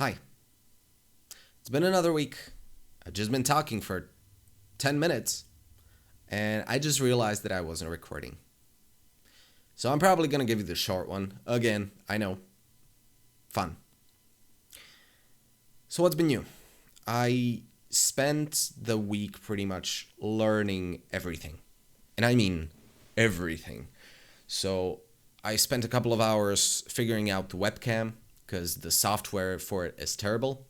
Hi. It's been another week. I've just been talking for 10 minutes and I just realized that I wasn't recording. So I'm probably going to give you the short one. Again, I know. Fun. So what's been new? I spent the week pretty much learning everything. And I mean everything. So I spent a couple of hours figuring out the webcam because the software for it is terrible.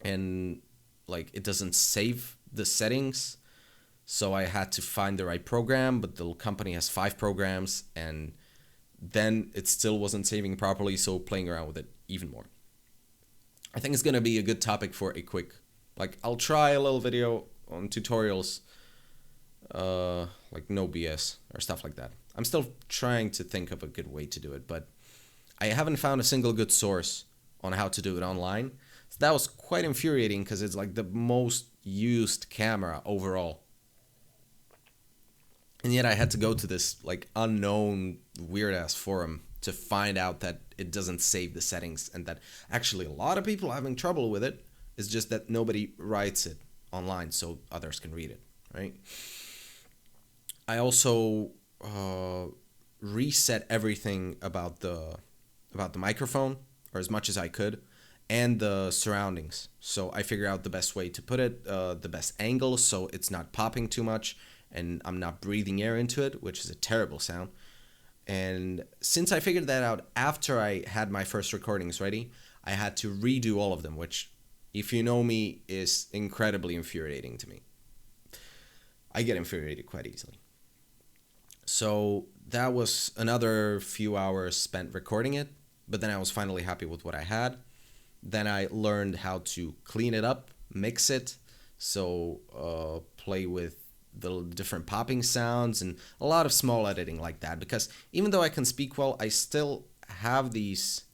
And it doesn't save the settings, so I had to find the right program, but the company has 5 programs and then it still wasn't saving properly, so playing around with it even more. I think it's going to be a good topic for a quick, I'll try a little video on tutorials, no BS or stuff like that. I'm still trying to think of a good way to do it, but I haven't found a single good source on how to do it online. So that was quite infuriating because it's the most used camera overall. And yet I had to go to this unknown weird ass forum to find out that it doesn't save the settings and that actually a lot of people are having trouble with it. It's just that nobody writes it online so others can read it, right? I also reset everything about the microphone, or as much as I could, and the surroundings. So I figured out the best way to put it, the best angle so it's not popping too much and I'm not breathing air into it, which is a terrible sound. And since I figured that out after I had my first recordings ready, I had to redo all of them, which, if you know me, is incredibly infuriating to me. I get infuriated quite easily. So that was another few hours spent recording it, but then I was finally happy with what I had. Then I learned how to clean it up, mix it, so play with the different popping sounds and a lot of small editing like that. Because even though I can speak well, I still have these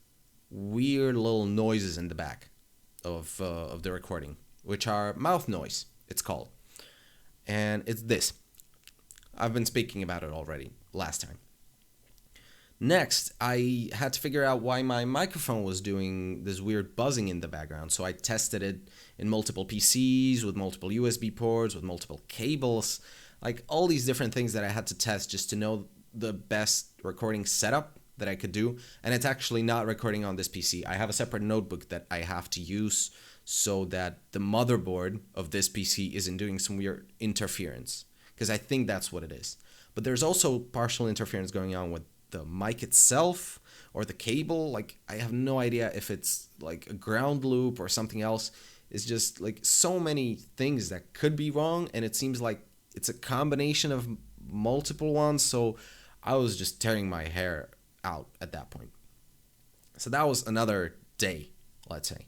weird little noises in the back of the recording, which are mouth noise, it's called. And it's this. I've been speaking about it already last time. Next, I had to figure out why my microphone was doing this weird buzzing in the background. So I tested it in multiple PCs, with multiple USB ports, with multiple cables, all these different things that I had to test just to know the best recording setup that I could do. And it's actually not recording on this PC. I have a separate notebook that I have to use so that the motherboard of this PC isn't doing some weird interference, because I think that's what it is. But there's also partial interference going on with the mic itself or the cable. I have no idea if it's a ground loop or something else. It's just so many things that could be wrong, and it seems like it's a combination of multiple ones. So I was just tearing my hair out at that point. So that was another day, let's say.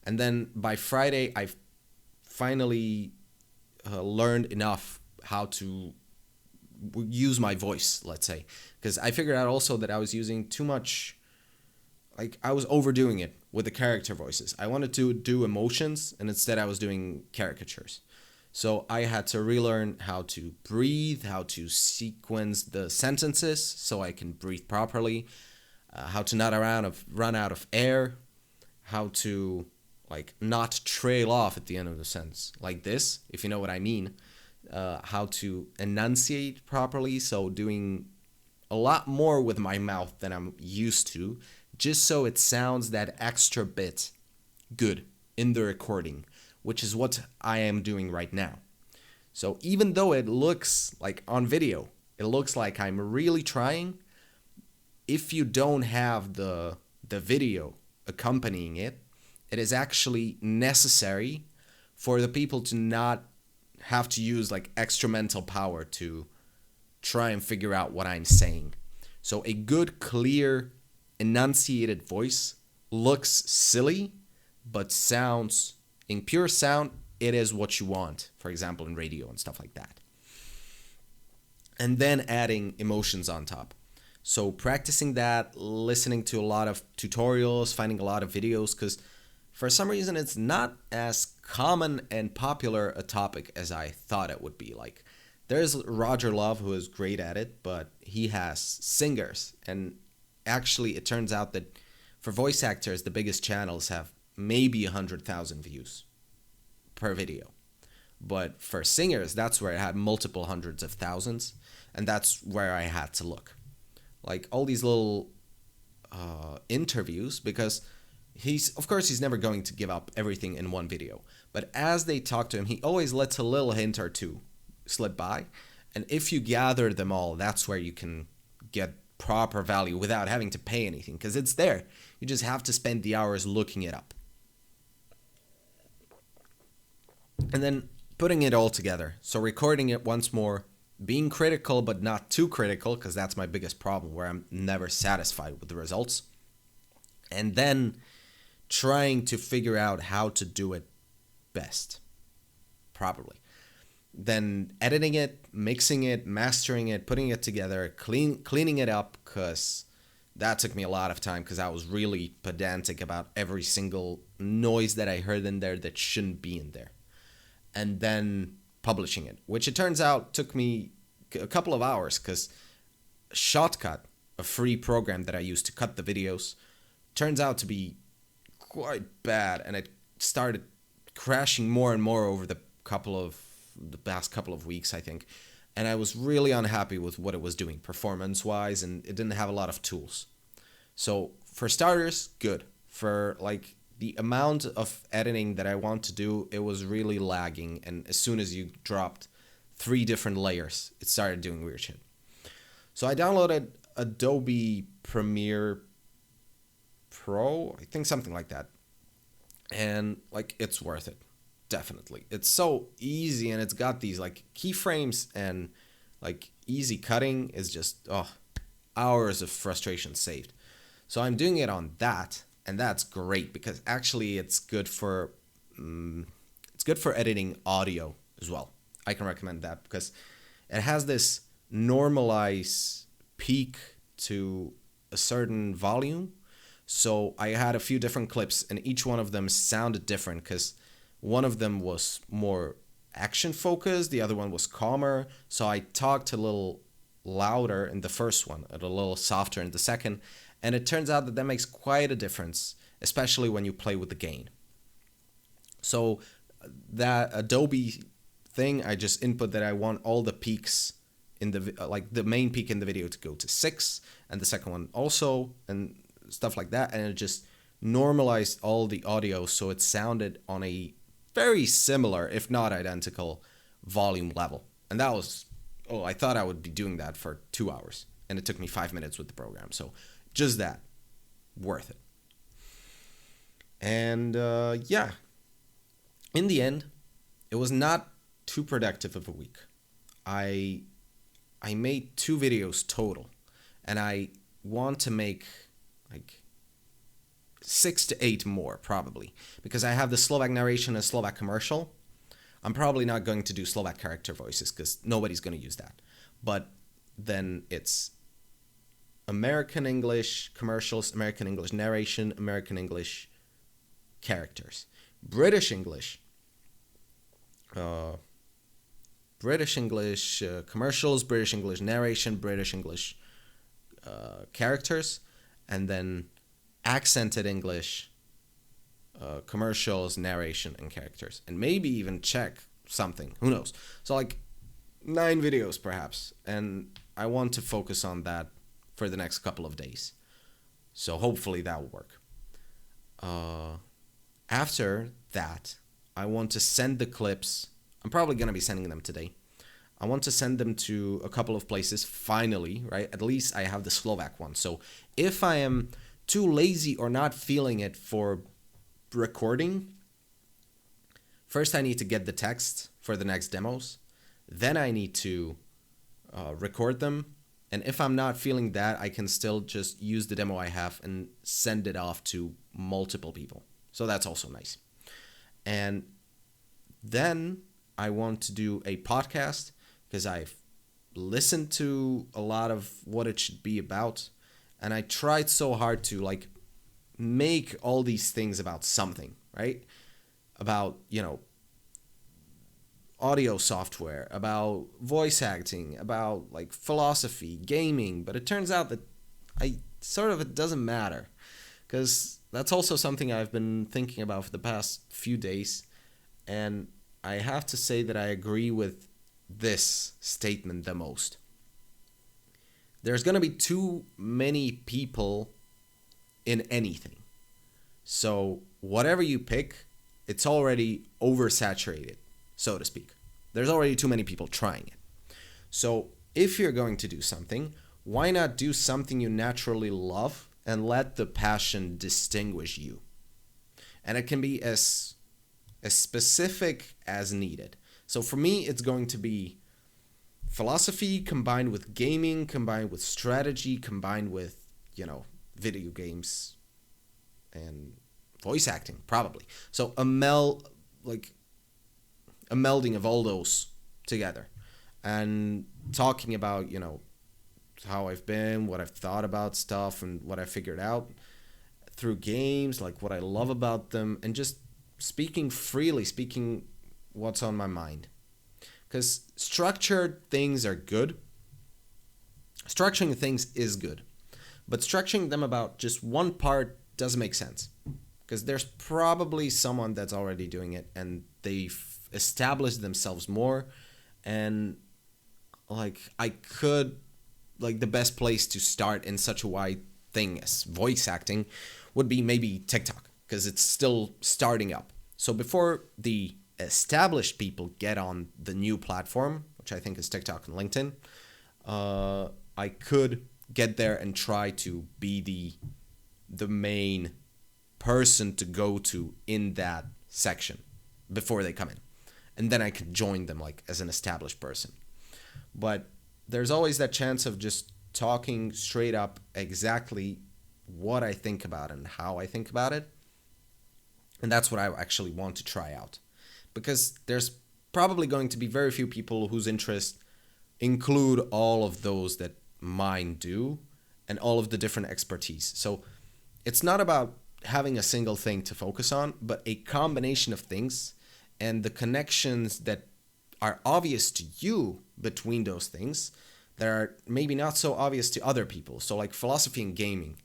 And then by Friday, I finally learned enough how to use my voice, let's say, because I figured out also that I was using too much, I was overdoing it with the character voices. I wanted to do emotions, and instead I was doing caricatures. So I had to relearn how to breathe, how to sequence the sentences so I can breathe properly, how to not run out of air, how to not trail off at the end of the sentence, like this, if you know what I mean. How to enunciate properly, so doing a lot more with my mouth than I'm used to, just so it sounds that extra bit good in the recording, which is what I am doing right now. So even though it looks on video, it looks like I'm really trying, if you don't have the video accompanying it, it is actually necessary for the people to not have to use extra mental power to try and figure out what I'm saying. So a good, clear, enunciated voice looks silly, but sounds, in pure sound, it is what you want, for example, in radio and stuff like that. And then adding emotions on top. So practicing that, listening to a lot of tutorials, finding a lot of videos, because for some reason it's not as common and popular a topic as I thought it would be. There's Roger Love, who is great at it, but he has singers, and actually it turns out that for voice actors the biggest channels have maybe 100,000 views per video. But for singers, that's where it had multiple hundreds of thousands, and that's where I had to look. Like all these little interviews, because of course he's never going to give up everything in one video. But as they talk to him, he always lets a little hint or two slip by. And if you gather them all, that's where you can get proper value without having to pay anything, because it's there. You just have to spend the hours looking it up. And then putting it all together. So recording it once more, being critical but not too critical, because that's my biggest problem, where I'm never satisfied with the results. And then trying to figure out how to do it best, properly. Then editing it, mixing it, mastering it, putting it together, cleaning it up, because that took me a lot of time, because I was really pedantic about every single noise that I heard in there that shouldn't be in there. And then publishing it, which it turns out took me a couple of hours, because Shotcut, a free program that I use to cut the videos, turns out to be quite bad, and it started crashing more and more over the past couple of weeks, I think. And I was really unhappy with what it was doing performance-wise, and it didn't have a lot of tools. So for starters, good. For like the amount of editing that I want to do, it was really lagging, and as soon as you dropped 3 different layers, it started doing weird shit. So I downloaded Adobe Premiere Pro, I think something like that. And like, it's worth it. Definitely. It's so easy, and it's got these like keyframes, and like easy cutting is just hours of frustration saved. So I'm doing it on that, and that's great, because actually it's good for editing audio as well. I can recommend that, because it has this normalize peak to a certain volume. So I had a few different clips, and each one of them sounded different, because one of them was more action focused, the other one was calmer. So I talked a little louder in the first one and a little softer in the second, and it turns out that makes quite a difference, especially when you play with the gain. So that Adobe thing, I just input that I want all the peaks in the main peak in the video to go to 6, and the second one also, and stuff like that, and it just normalized all the audio so it sounded on a very similar, if not identical, volume level. And that was, I thought I would be doing that for 2 hours, and it took me 5 minutes with the program. So just that, worth it. And yeah, in the end, it was not too productive of a week. I made 2 videos total, and I want to make like 6 to 8 more, probably, because I have the Slovak narration and Slovak commercial. I'm probably not going to do Slovak character voices, because nobody's going to use that. But then it's American English commercials, American English narration, American English characters, British English commercials, British English narration, British English characters, and then accented English commercials, narration, and characters, and maybe even Czech something, who knows. So like 9 videos perhaps, and I want to focus on that for the next couple of days. So hopefully that will work. After that, I want to send the clips. I'm probably going to be sending them today. I want to send them to a couple of places, finally, right? At least I have the Slovak one. So if I am too lazy or not feeling it for recording, first I need to get the text for the next demos. Then I need to record them. And if I'm not feeling that, I can still just use the demo I have and send it off to multiple people. So that's also nice. And then I want to do a podcast, because I've listened to a lot of what it should be about, and I tried so hard to like make all these things about something, right? About, audio software, about voice acting, about like philosophy, gaming, but it turns out that it doesn't matter, because that's also something I've been thinking about for the past few days, and I have to say that I agree with this statement the most. There's going to be too many people in anything. So, whatever you pick, it's already oversaturated, so to speak. There's already too many people trying it. So, if you're going to do something, why not do something you naturally love and let the passion distinguish you? And it can be as specific as needed. So for me, it's going to be philosophy combined with gaming, combined with strategy, combined with, video games and voice acting, probably. So like a melding of all those together, and talking about, how I've been, what I've thought about stuff, and what I figured out through games, like what I love about them, and just speaking freely, speaking what's on my mind. Because structured things are good. Structuring things is good. But structuring them about just one part doesn't make sense. Because there's probably someone that's already doing it and they've established themselves more. And the best place to start in such a wide thing as voice acting would be maybe TikTok, because it's still starting up. So before the established people get on the new platform, which I think is TikTok and LinkedIn, I could get there and try to be the main person to go to in that section before they come in. And then I could join them like as an established person. But there's always that chance of just talking straight up exactly what I think about and how I think about it. And that's what I actually want to try out. Because there's probably going to be very few people whose interests include all of those that mine do and all of the different expertise. So it's not about having a single thing to focus on, but a combination of things and the connections that are obvious to you between those things that are maybe not so obvious to other people. So like philosophy and gaming,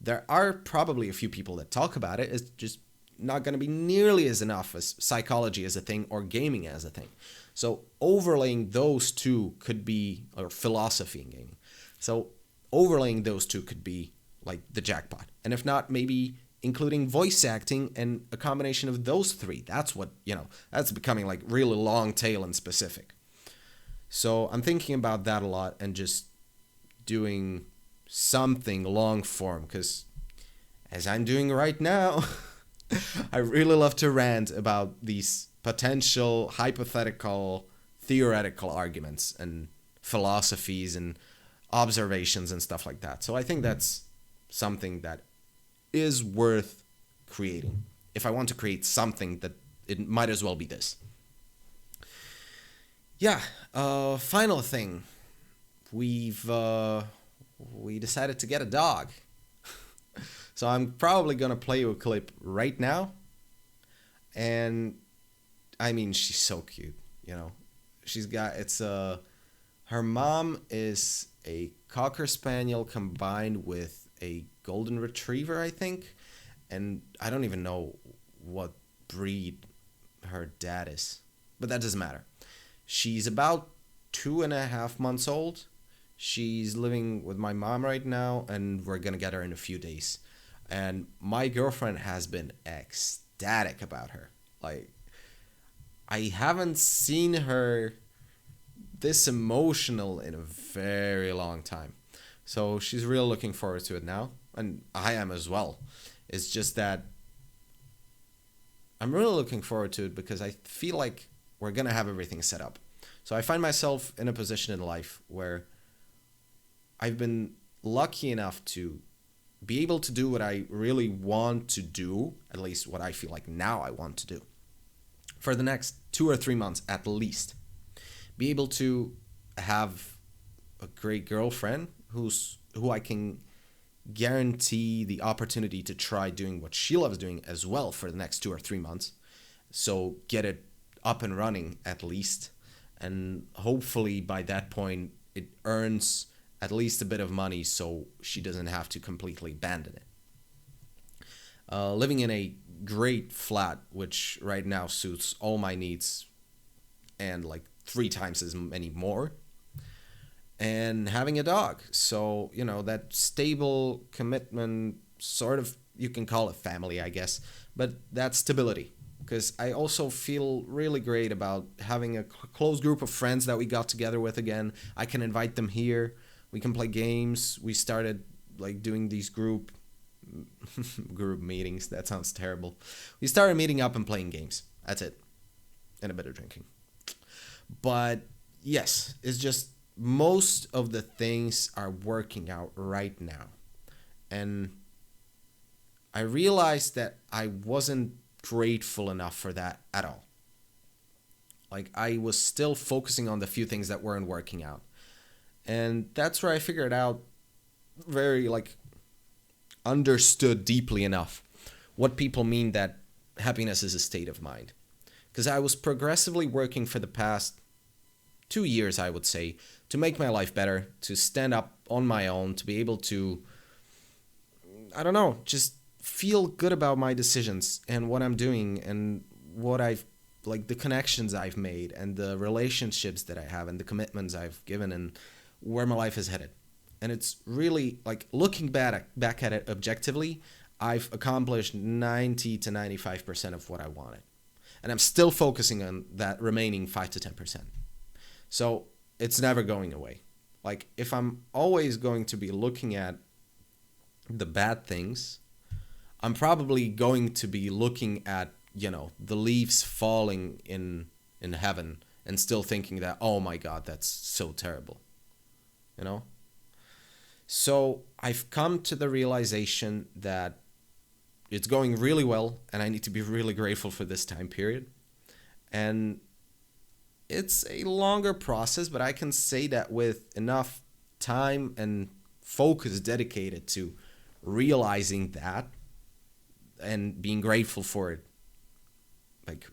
there are probably a few people that talk about it. It's just not going to be nearly as enough as psychology as a thing or gaming as a thing. So overlaying those two could be, or philosophy and gaming. So overlaying those two could be like the jackpot. And if not, maybe including voice acting and a combination of those three. That's what, that's becoming like really long tail and specific. So I'm thinking about that a lot and just doing something long form, because as I'm doing right now, I really love to rant about these potential hypothetical theoretical arguments and philosophies and observations and stuff like that. So I think that's something that is worth creating. If I want to create something, that it might as well be this. Yeah, final thing. We decided to get a dog. So I'm probably gonna play you a clip right now. And I mean, she's so cute, her mom is a Cocker Spaniel combined with a Golden Retriever, I think. And I don't even know what breed her dad is, but that doesn't matter. She's about 2.5 months old. She's living with my mom right now, and we're gonna get her in a few days. And my girlfriend has been ecstatic about her. Like, I haven't seen her this emotional in a very long time. So she's really looking forward to it now. And I am as well. It's just that I'm really looking forward to it because I feel like we're going to have everything set up. So I find myself in a position in life where I've been lucky enough to be able to do what I really want to do, at least what I feel like now I want to do, for the next 2 or 3 months at least. Be able to have a great girlfriend who I can guarantee the opportunity to try doing what she loves doing as well for the next 2 or 3 months. So get it up and running at least. And hopefully by that point it earns at least a bit of money so she doesn't have to completely abandon it. living in a great flat, which right now suits all my needs and like three times as many more, and having a dog. So, that stable commitment, sort of, you can call it family, I guess, but that stability. Because I also feel really great about having a close group of friends that we got together with again. I can invite them here. We can play games. We started like doing these group meetings. That sounds terrible. We started meeting up and playing games. That's it. And a bit of drinking. But yes, it's just most of the things are working out right now. And I realized that I wasn't grateful enough for that at all. Like, I was still focusing on the few things that weren't working out. And that's where I figured out very, like, understood deeply enough what people mean that happiness is a state of mind. Because I was progressively working for the past 2 years, I would say, to make my life better, to stand up on my own, to be able to, I don't know, just feel good about my decisions and what I'm doing and what I've, like, the connections I've made and the relationships that I have and the commitments I've given and where my life is headed. And it's really, like, looking back at it objectively, I've accomplished 90 to 95% of what I wanted. And I'm still focusing on that remaining 5 to 10%. So it's never going away. Like, if I'm always going to be looking at the bad things, I'm probably going to be looking at, the leaves falling in heaven and still thinking that, oh my God, that's so terrible. So I've come to the realization that it's going really well and I need to be really grateful for this time period. And it's a longer process, but I can say that with enough time and focus dedicated to realizing that and being grateful for it, like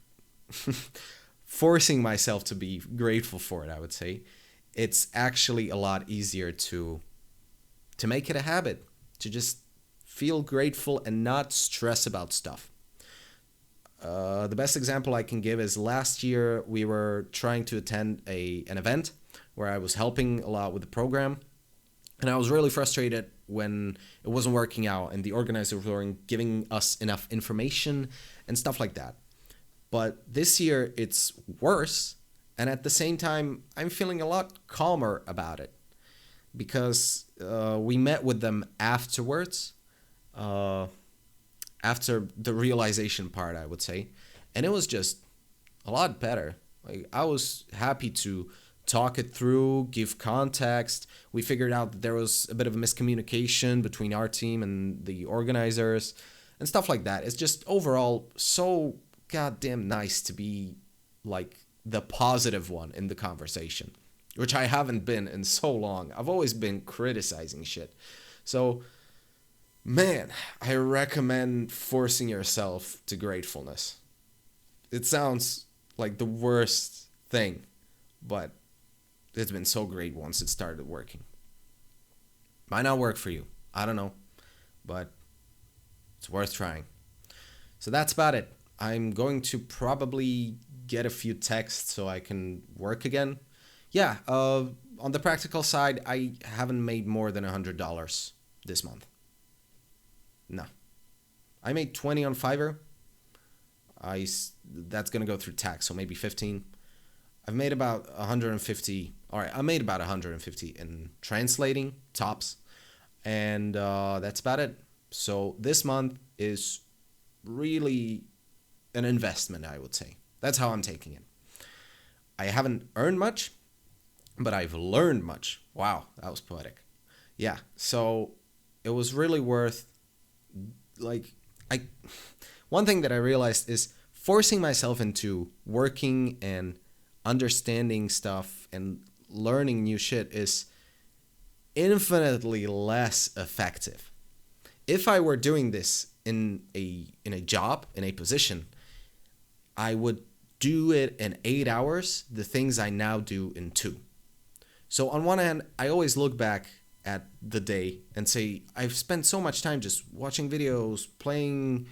forcing myself to be grateful for it, I would say, it's actually a lot easier to make it a habit, to just feel grateful and not stress about stuff. The best example I can give is last year we were trying to attend an event where I was helping a lot with the program, and I was really frustrated when it wasn't working out and the organizers weren't giving us enough information and stuff like that. But this year it's worse, and at the same time I'm feeling a lot calmer about it because we met with them afterwards, after the realization part, I would say, and it was just a lot better. Like, I was happy to talk it through, give context. We figured out that there was a bit of a miscommunication between our team and the organizers and stuff like that. It's just overall so goddamn nice to be like the positive one in the conversation, which I haven't been in so long. I've always been criticizing shit. So, man, I recommend forcing yourself to gratefulness. It sounds like the worst thing, but it's been so great once it started working. Might not work for you. I don't know, but it's worth trying. So that's about it. I'm going to probably get a few texts so I can work again. Yeah, on the practical side, I haven't made more than $100 this month. No. I made 20 on Fiverr. That's going to go through tax, so maybe 15. I've made about 150. All right, I made about 150 in translating, tops. And that's about it. So this month is really an investment, I would say. That's how I'm taking it. I haven't earned much, but I've learned much. Wow, that was poetic. Yeah, so it was really worth, one thing that I realized is forcing myself into working and understanding stuff and learning new shit is infinitely less effective. If I were doing this in a job, in a position, I would do it in 8 hours, the things I now do in 2. So on one hand, I always look back at the day and say I've spent so much time just watching videos, playing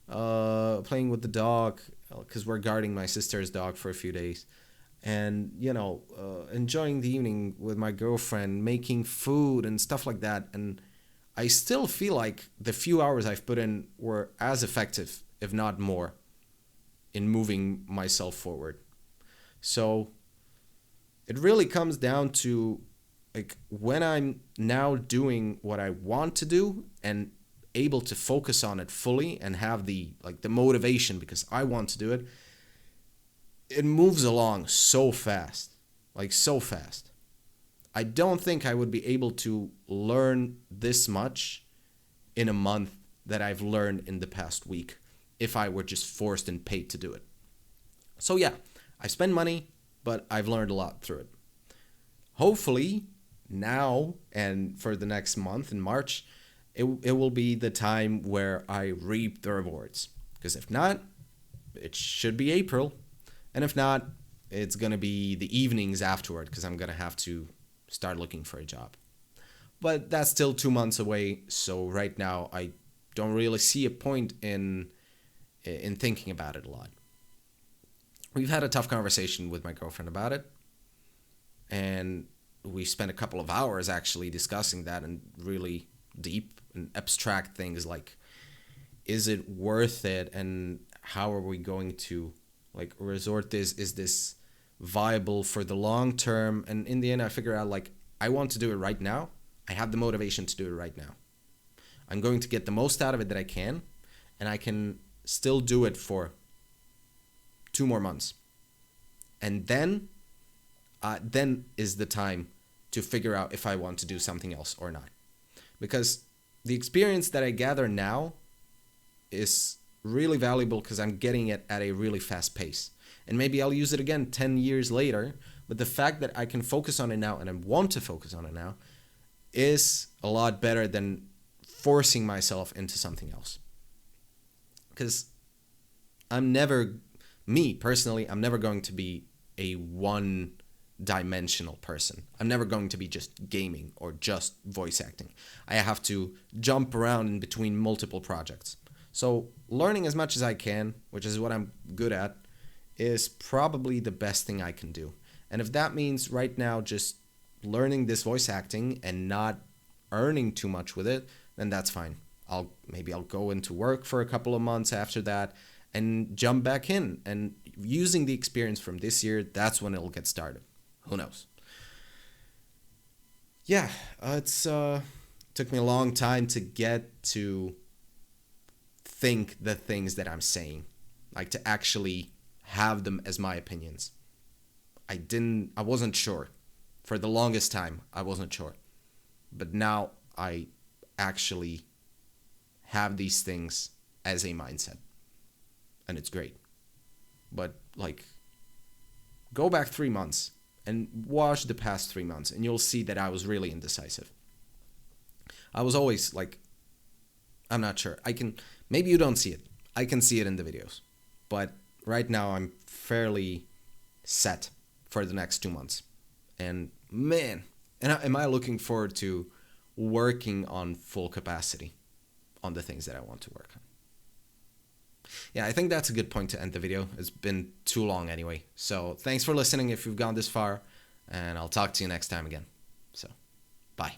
with the dog because we're guarding my sister's dog for a few days, and enjoying the evening with my girlfriend, making food and stuff like that, and I still feel like the few hours I've put in were as effective, if not more, in moving myself forward. So it really comes down to like when I'm now doing what I want to do and able to focus on it fully and have the motivation because I want to do it, it moves along so fast. Like so fast. I don't think I would be able to learn this much in a month that I've learned in the past week if I were just forced and paid to do it. So yeah, I spend money, but I've learned a lot through it. Hopefully, now and for the next month in March, it will be the time where I reap the rewards. Because if not, it should be April. And if not, it's going to be the evenings afterward because I'm going to have to start looking for a job. But that's still 2 months away. So right now, I don't really see a point in thinking about it a lot. We've had a tough conversation with my girlfriend about it. And we spent a couple of hours actually discussing that and really deep and abstract things like, is it worth it? And how are we going to resort this? Is this viable for the long term? And in the end, I figure out I want to do it right now. I have the motivation to do it right now. I'm going to get the most out of it that I can, and I can still do it for 2 more months. And then is the time to figure out if I want to do something else or not. Because the experience that I gather now is really valuable because I'm getting it at a really fast pace. And maybe I'll use it again 10 years later, but the fact that I can focus on it now and I want to focus on it now is a lot better than forcing myself into something else. Because me personally, I'm never going to be a one-dimensional person. I'm never going to be just gaming or just voice acting. I have to jump around in between multiple projects. So learning as much as I can, which is what I'm good at, is probably the best thing I can do. And if that means right now just learning this voice acting and not earning too much with it, then that's fine. I'll go into work for a couple of months after that and jump back in. And using the experience from this year, that's when it'll get started. Who knows? Yeah, it's took me a long time to get to think the things that I'm saying, like to actually have them as my opinions. I wasn't sure. For the longest time, I wasn't sure. But now I actually have these things as a mindset. And it's great. But go back 3 months and watch the past 3 months and you'll see that I was really indecisive. I was always I'm not sure. Maybe you don't see it. I can see it in the videos. But right now I'm fairly set for the next 2 months. And man, am I looking forward to working on full capacity on the things that I want to work on. Yeah, I think that's a good point to end the video. It's been too long anyway. So thanks for listening if you've gone this far, and I'll talk to you next time again. So, bye.